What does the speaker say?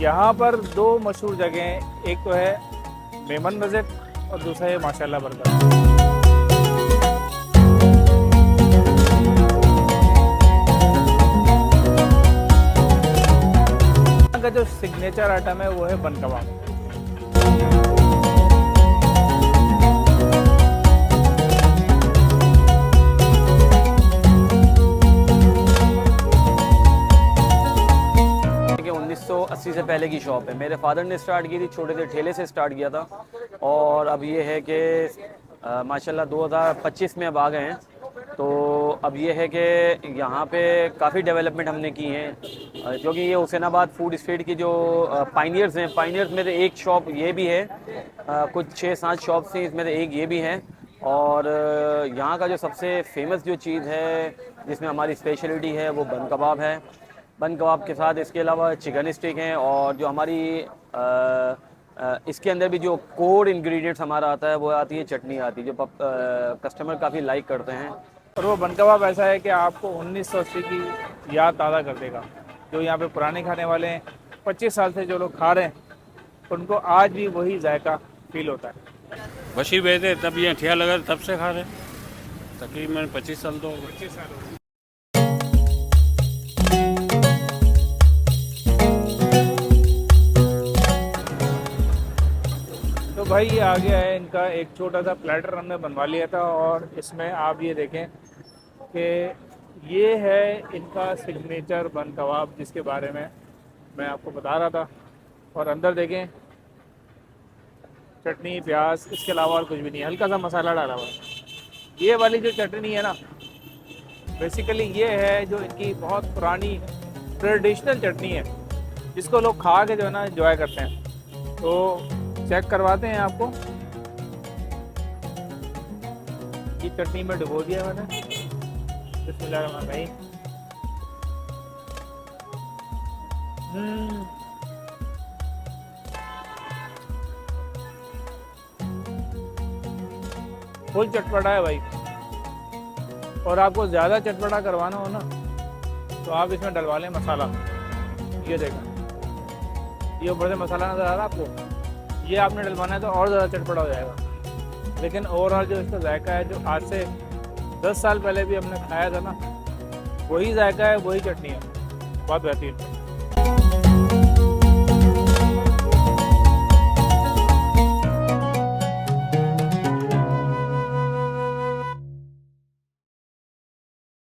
यहाँ पर दो मशहूर जगह हैं, एक तो है मेमन बजट और दूसरा है माशाल्लाह बर्गर। यहाँ का जो सिग्नेचर आइटम है वो है बन कबाब। कि 1980 से पहले की शॉप है। मेरे फादर ने स्टार्ट की थी, छोटे से ठेले से स्टार्ट किया था और अब ये है कि माशाल्लाह 2025 में अब आ गए हैं। तो अब ये है कि यहाँ पे काफ़ी डेवलपमेंट हमने की है, क्योंकि ये हुसैनाबाद फूड स्ट्रीट की जो पाइनियर्स हैं, पाइनियर्स में से एक शॉप ये भी है, कुछ 6-7 शॉप्स थी, इसमें से एक ये भी है। और यहाँ का जो सबसे फेमस जो चीज़ है जिसमें हमारी स्पेशलिटी है वो बन कबाब है। बन कबाब के साथ इसके अलावा चिकन स्टिक हैं और जो हमारी इसके अंदर भी जो कोर इंग्रेडिएंट्स हमारा आता है वो आती है चटनी आती है, जो कस्टमर काफ़ी लाइक करते हैं। और वो बन कबाब ऐसा है कि आपको 1980 की याद ताज़ा कर देगा। जो यहाँ पे पुराने खाने वाले हैं, 25 साल से जो लोग खा रहे हैं, उनको आज भी वही जायका फील होता है। बशीर भाई थे तब ये ठिया लगा तब से खा रहे, तकरीबन 25 साल तो 25 साल। तो भाई ये आ गया है इनका एक छोटा सा प्लेटर हमने बनवा लिया था, और इसमें आप ये देखें कि ये है इनका सिग्नेचर बन कबाब जिसके बारे में मैं आपको बता रहा था। और अंदर देखें चटनी, प्याज, इसके अलावा और कुछ भी नहीं है, हल्का सा मसाला डाला हुआ है। ये वाली जो चटनी है ना, बेसिकली ये है जो इनकी बहुत पुरानी ट्रेडिशनल चटनी है, जिसको लोग खा के जो है ना एंजॉय करते हैं। तो चेक करवाते हैं आपको। ये चटनी में डुबो दिया मैंने, बिस्मिल्लाहिर्रहमानिर्रहीम। फुल चटपटा है भाई। और आपको ज़्यादा चटपटा करवाना हो ना तो आप इसमें डलवा लें मसाला। ये देखा, ये ऊपर से मसाला नज़र आ रहा है आपको, ये आपने डलवाना है तो और ज़्यादा चटपटा हो जाएगा। लेकिन ओवरऑल जो इसका जायका है, जो आज से 10 साल पहले भी हमने खाया था ना, वही जायका है, वही चटनी है, बहुत बेहतरीन।